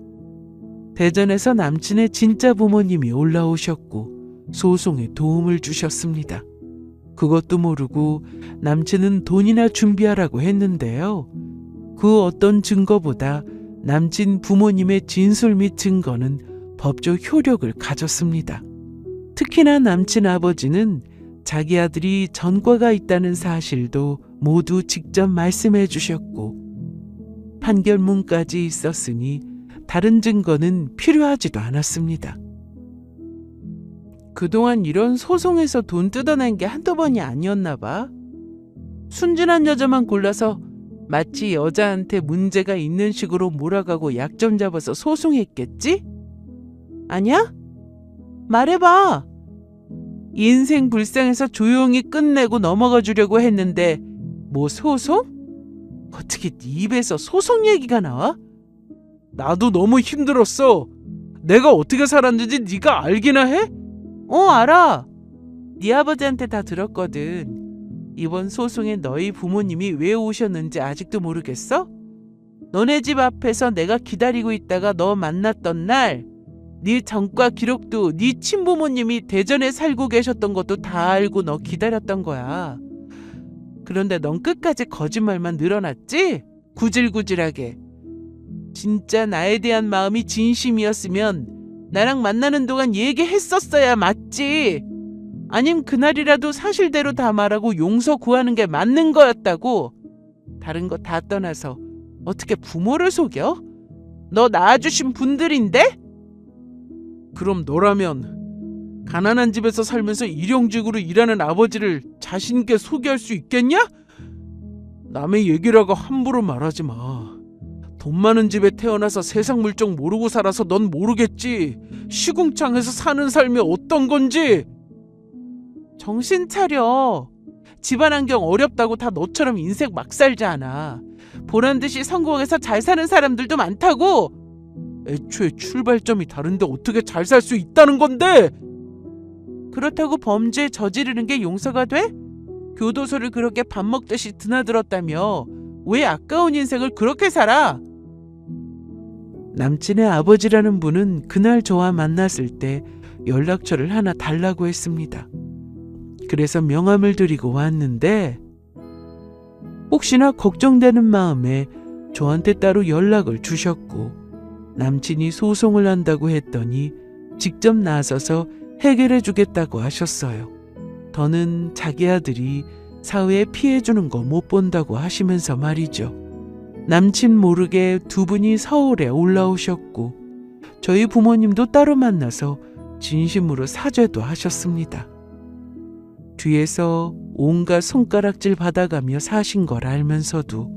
대전에서 남친의 진짜 부모님이 올라오셨고 소송에 도움을 주셨습니다. 그것도 모르고 남친은 돈이나 준비하라고 했는데요. 그 어떤 증거보다 남친 부모님의 진술 및 증거는 법적 효력을 가졌습니다. 특히나 남친 아버지는 자기 아들이 전과가 있다는 사실도 모두 직접 말씀해 주셨고 판결문까지 있었으니 다른 증거는 필요하지도 않았습니다. 그동안 이런 소송에서 돈 뜯어낸 게 한두 번이 아니었나 봐. 순진한 여자만 골라서 마치 여자한테 문제가 있는 식으로 몰아가고 약점 잡아서 소송했겠지? 아니야? 말해봐. 인생 불쌍해서 조용히 끝내고 넘어가 주려고 했는데 뭐 소송? 어떻게 네 입에서 소송 얘기가 나와? 나도 너무 힘들었어. 내가 어떻게 살았는지 네가 알기나 해? 알아. 네 아버지한테 다 들었거든. 이번 소송에 너희 부모님이 왜 오셨는지 아직도 모르겠어? 너네 집 앞에서 내가 기다리고 있다가 너 만났던 날 네 전과 기록도 네 친부모님이 대전에 살고 계셨던 것도 다 알고 너 기다렸던 거야. 그런데 넌 끝까지 거짓말만 늘어났지? 구질구질하게. 진짜 나에 대한 마음이 진심이었으면 나랑 만나는 동안 얘기했었어야 맞지. 아님 그날이라도 사실대로 다 말하고 용서 구하는 게 맞는 거였다고. 다른 거 다 떠나서 어떻게 부모를 속여? 너 낳아주신 분들인데? 그럼 너라면 가난한 집에서 살면서 일용직으로 일하는 아버지를 자신있게 소개할 수 있겠냐? 남의 얘기라고 함부로 말하지 마. 돈 많은 집에 태어나서 세상 물정 모르고 살아서 넌 모르겠지. 시궁창에서 사는 삶이 어떤 건지. 정신 차려. 집안 환경 어렵다고 다 너처럼 인생 막 살지 않아. 보란듯이 성공해서 잘 사는 사람들도 많다고. 애초에 출발점이 다른데 어떻게 잘 살 수 있다는 건데? 그렇다고 범죄 저지르는 게 용서가 돼? 교도소를 그렇게 밥 먹듯이 드나들었다며 왜 아까운 인생을 그렇게 살아? 남친의 아버지라는 분은 그날 저와 만났을 때 연락처를 하나 달라고 했습니다. 그래서 명함을 드리고 왔는데 혹시나 걱정되는 마음에 저한테 따로 연락을 주셨고 남친이 소송을 한다고 했더니 직접 나서서 해결해 주겠다고 하셨어요. 더는 자기 아들이 사회에 피해 주는 거 못 본다고 하시면서 말이죠. 남친 모르게 두 분이 서울에 올라오셨고 저희 부모님도 따로 만나서 진심으로 사죄도 하셨습니다. 뒤에서 온갖 손가락질 받아가며 사신 걸 알면서도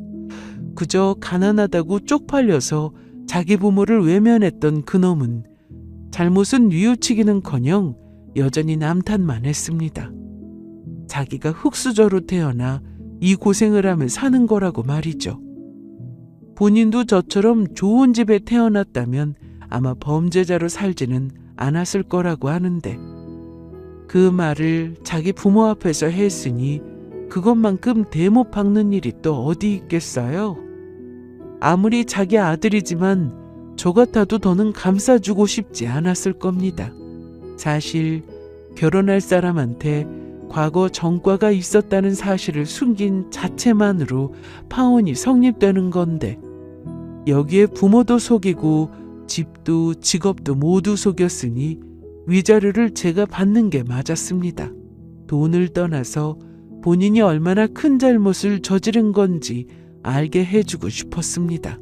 그저 가난하다고 쪽팔려서 자기 부모를 외면했던 그놈은 잘못은 뉘우치기는커녕 여전히 남탓만 했습니다. 자기가 흙수저로 태어나 이 고생을 하며 사는 거라고 말이죠. 본인도 저처럼 좋은 집에 태어났다면 아마 범죄자로 살지는 않았을 거라고 하는데 그 말을 자기 부모 앞에서 했으니 그것만큼 대못 박는 일이 또 어디 있겠어요? 아무리 자기 아들이지만 저 같아도 더는 감싸주고 싶지 않았을 겁니다. 사실 결혼할 사람한테 과거 전과가 있었다는 사실을 숨긴 자체만으로 파혼이 성립되는 건데, 여기에 부모도 속이고 집도 직업도 모두 속였으니 위자료를 제가 받는 게 맞았습니다. 돈을 떠나서 본인이 얼마나 큰 잘못을 저지른 건지 알게 해주고 싶었습니다.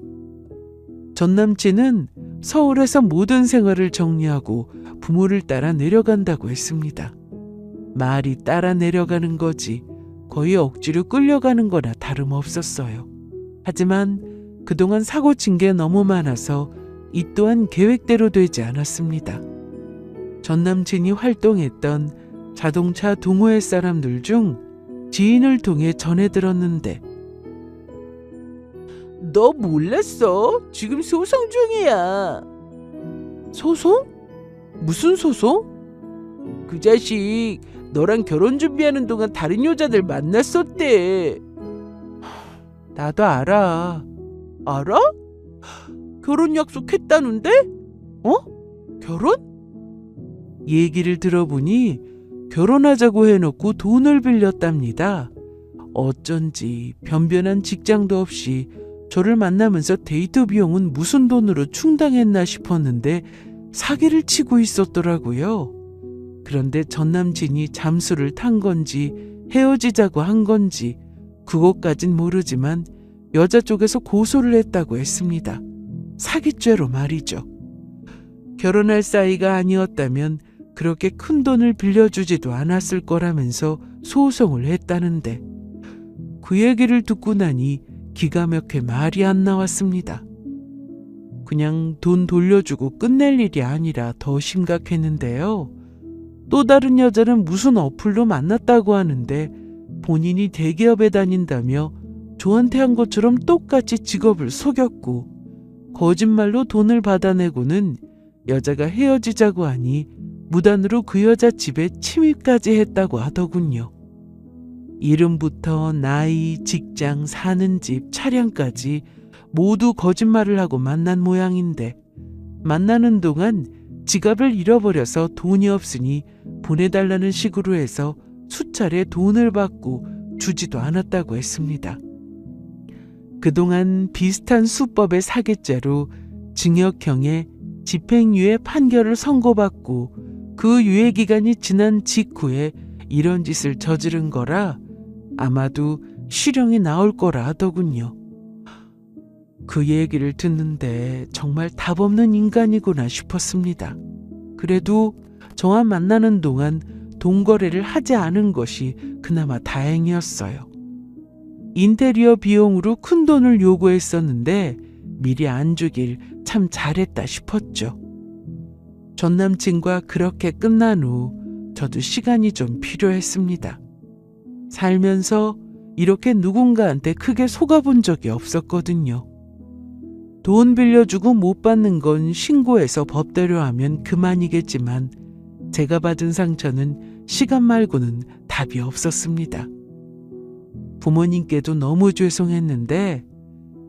전 남친은 서울에서 모든 생활을 정리하고 부모를 따라 내려간다고 했습니다. 말이 따라 내려가는 거지 거의 억지로 끌려가는 거나 다름없었어요. 하지만 그동안 사고 친 게 너무 많아서 이 또한 계획대로 되지 않았습니다. 전 남친이 활동했던 자동차 동호회 사람들 중 지인을 통해 전해 들었는데, 너 몰랐어? 지금 소송 중이야. 소송? 무슨 소송? 그 자식 너랑 결혼 준비하는 동안 다른 여자들 만났었대. 나도 알아. 알아? 결혼 약속했다는데? 결혼? 얘기를 들어보니 결혼하자고 해놓고 돈을 빌렸답니다. 어쩐지 변변한 직장도 없이 저를 만나면서 데이트 비용은 무슨 돈으로 충당했나 싶었는데 사기를 치고 있었더라고요. 그런데 전 남친이 잠수를 탄 건지 헤어지자고 한 건지 그것까진 모르지만 여자 쪽에서 고소를 했다고 했습니다. 사기죄로 말이죠. 결혼할 사이가 아니었다면 그렇게 큰 돈을 빌려주지도 않았을 거라면서 소송을 했다는데, 그 얘기를 듣고 나니 기가 막혀 말이 안 나왔습니다. 그냥 돈 돌려주고 끝낼 일이 아니라 더 심각했는데요. 또 다른 여자는 무슨 어플로 만났다고 하는데 본인이 대기업에 다닌다며 저한테 한 것처럼 똑같이 직업을 속였고, 거짓말로 돈을 받아내고는 여자가 헤어지자고 하니 무단으로 그 여자 집에 침입까지 했다고 하더군요. 이름부터 나이, 직장, 사는 집, 차량까지 모두 거짓말을 하고 만난 모양인데, 만나는 동안 지갑을 잃어버려서 돈이 없으니 보내달라는 식으로 해서 수차례 돈을 받고 주지도 않았다고 했습니다. 그동안 비슷한 수법의 사기죄로 징역형의 집행유예 판결을 선고받고 그 유예 기간이 지난 직후에 이런 짓을 저지른 거라 아마도 실형이 나올 거라 하더군요. 그 얘기를 듣는데 정말 답없는 인간이구나 싶었습니다. 그래도 저와 만나는 동안 돈 거래를 하지 않은 것이 그나마 다행이었어요. 인테리어 비용으로 큰 돈을 요구했었는데 미리 안 주길 참 잘했다 싶었죠. 전 남친과 그렇게 끝난 후 저도 시간이 좀 필요했습니다. 살면서 이렇게 누군가한테 크게 속아본 적이 없었거든요. 돈 빌려주고 못 받는 건 신고해서 법대로 하면 그만이겠지만 제가 받은 상처는 시간 말고는 답이 없었습니다. 부모님께도 너무 죄송했는데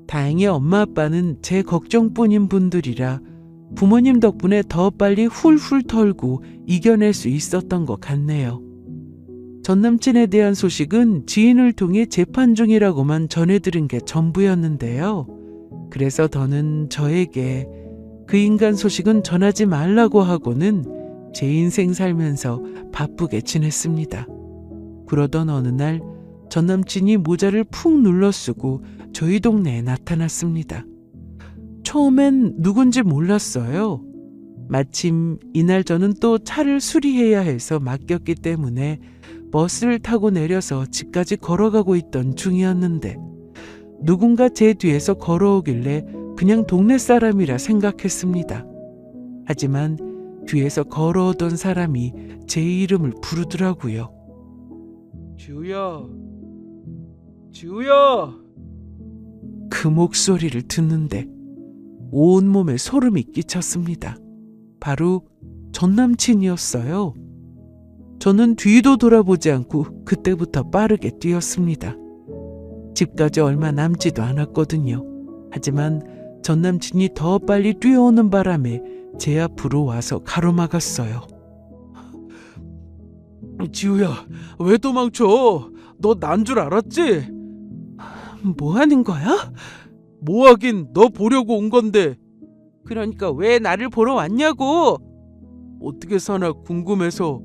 다행히 엄마 아빠는 제 걱정뿐인 분들이라 부모님 덕분에 더 빨리 훌훌 털고 이겨낼 수 있었던 것 같네요. 전 남친에 대한 소식은 지인을 통해 재판 중이라고만 전해들은 게 전부였는데요. 그래서 더는 저에게 그 인간 소식은 전하지 말라고 하고는 제 인생 살면서 바쁘게 지냈습니다. 그러던 어느 날 전 남친이 모자를 푹 눌러 쓰고 저희 동네에 나타났습니다. 처음엔 누군지 몰랐어요. 마침 이날 저는 또 차를 수리해야 해서 맡겼기 때문에 버스를 타고 내려서 집까지 걸어가고 있던 중이었는데 누군가 제 뒤에서 걸어오길래 그냥 동네 사람이라 생각했습니다. 하지만 뒤에서 걸어오던 사람이 제 이름을 부르더라고요. 지우야, 지우야! 그 목소리를 듣는데 온몸에 소름이 끼쳤습니다. 바로 전 남친이었어요. 저는 뒤도 돌아보지 않고 그때부터 빠르게 뛰었습니다. 집까지 얼마 남지도 않았거든요. 하지만 전 남친이 더 빨리 뛰어오는 바람에 제 앞으로 와서 가로막았어요. 지우야, 왜 도망쳐? 너 난 줄 알았지? 뭐 하는 거야? 뭐 하긴, 너 보려고 온 건데. 그러니까 왜 나를 보러 왔냐고. 어떻게 사나 궁금해서.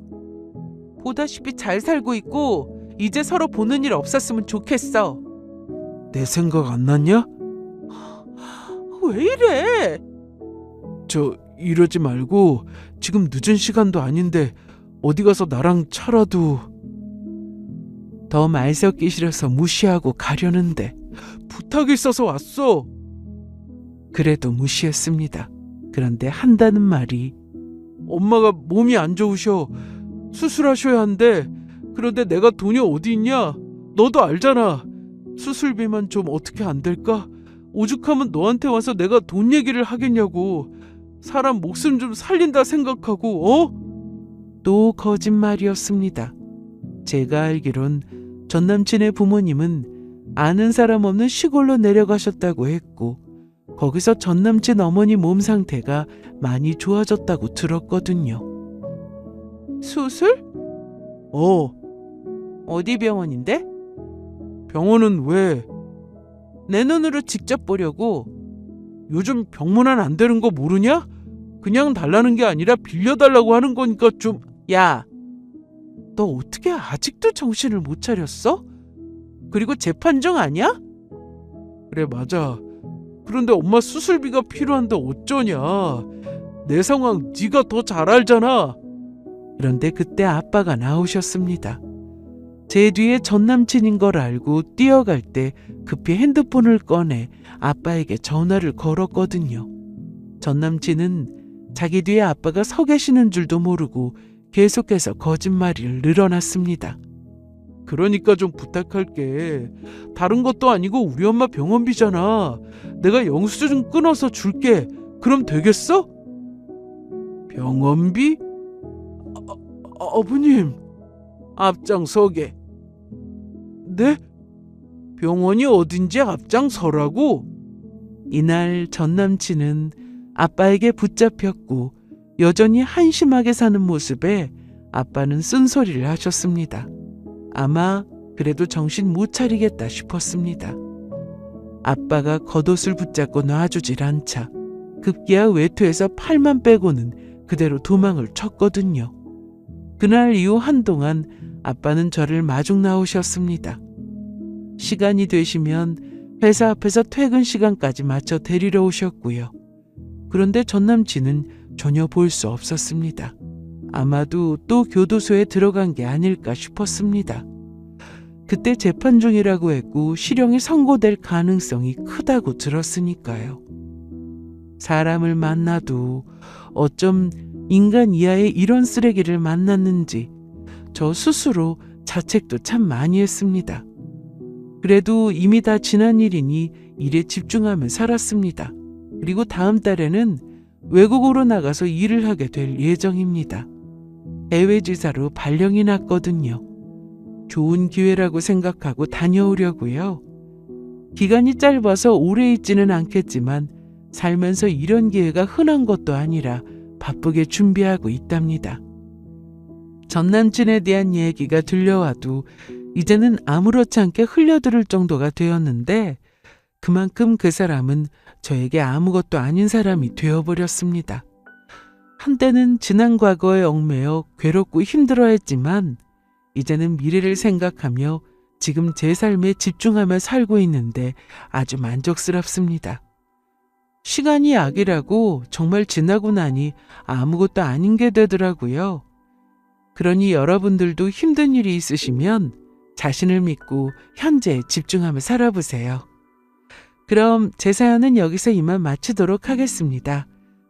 보다시피 잘 살고 있고 이제 서로 보는 일 없었으면 좋겠어. 내 생각 안 났냐? 왜 이래? 이러지 말고 지금 늦은 시간도 아닌데 어디 가서 나랑 차라도. 더 말 섞기 싫어서 무시하고 가려는데 부탁이 있어서 왔어. 그래도 무시했습니다. 그런데 한다는 말이 엄마가 몸이 안 좋으셔. 수술하셔야 한대. 그런데 내가 돈이 어디 있냐? 너도 알잖아. 수술비만 좀 어떻게 안 될까? 오죽하면 너한테 와서 내가 돈 얘기를 하겠냐고. 사람 목숨 좀 살린다 생각하고, 어? 또 거짓말이었습니다. 제가 알기론 전 남친의 부모님은 아는 사람 없는 시골로 내려가셨다고 했고, 거기서 전 남친 어머니 몸 상태가 많이 좋아졌다고 들었거든요. 수술? 어디 병원인데? 병원은 왜? 내 눈으로 직접 보려고. 요즘 병문안 안 되는 거 모르냐? 그냥 달라는 게 아니라 빌려달라고 하는 거니까 좀. 야, 너 어떻게 아직도 정신을 못 차렸어? 그리고 재판 중 아니야? 그래, 맞아. 그런데 엄마 수술비가 필요한데 어쩌냐. 내 상황 네가 더 잘 알잖아. 그런데 그때 아빠가 나오셨습니다. 제 뒤에 전 남친인 걸 알고 뛰어갈 때 급히 핸드폰을 꺼내 아빠에게 전화를 걸었거든요. 전 남친은 자기 뒤에 아빠가 서 계시는 줄도 모르고 계속해서 거짓말을 늘어놨습니다. 그러니까 좀 부탁할게. 다른 것도 아니고 우리 엄마 병원비잖아. 내가 영수증 끊어서 줄게. 그럼 되겠어? 병원비? 아버님, 앞장서게. 네? 병원이 어딘지 앞장서라고? 이날 전 남친은 아빠에게 붙잡혔고 여전히 한심하게 사는 모습에 아빠는 쓴소리를 하셨습니다. 아마 그래도 정신 못 차리겠다 싶었습니다. 아빠가 겉옷을 붙잡고 놔주질 않자 급기야 외투에서 팔만 빼고는 그대로 도망을 쳤거든요. 그날 이후 한동안 아빠는 저를 마중 나오셨습니다. 시간이 되시면 회사 앞에서 퇴근 시간까지 맞춰 데리러 오셨고요. 그런데 전 남친은 전혀 볼 수 없었습니다. 아마도 또 교도소에 들어간 게 아닐까 싶었습니다. 그때 재판 중이라고 했고 실형이 선고될 가능성이 크다고 들었으니까요. 사람을 만나도 어쩜 인간 이하의 이런 쓰레기를 만났는지 저 스스로 자책도 참 많이 했습니다. 그래도 이미 다 지난 일이니 일에 집중하며 살았습니다. 그리고 다음 달에는 외국으로 나가서 일을 하게 될 예정입니다. 해외지사로 발령이 났거든요. 좋은 기회라고 생각하고 다녀오려고요. 기간이 짧아서 오래 있지는 않겠지만 살면서 이런 기회가 흔한 것도 아니라 바쁘게 준비하고 있답니다. 전 남친에 대한 얘기가 들려와도 이제는 아무렇지 않게 흘려들을 정도가 되었는데 그만큼 그 사람은 저에게 아무것도 아닌 사람이 되어버렸습니다. 한때는 지난 과거에 얽매여 괴롭고 힘들어했지만 이제는 미래를 생각하며 지금 제 삶에 집중하며 살고 있는데 아주 만족스럽습니다. 시간이 약이라고 정말 지나고 나니 아무것도 아닌 게 되더라고요. 그러니 여러분들도 힘든 일이 있으시면 자신을 믿고 현재에 집중하며 살아보세요. 그럼 제 사연은 여기서 이만 마치도록 하겠습니다.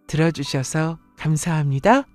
들어주셔서 감사합니다.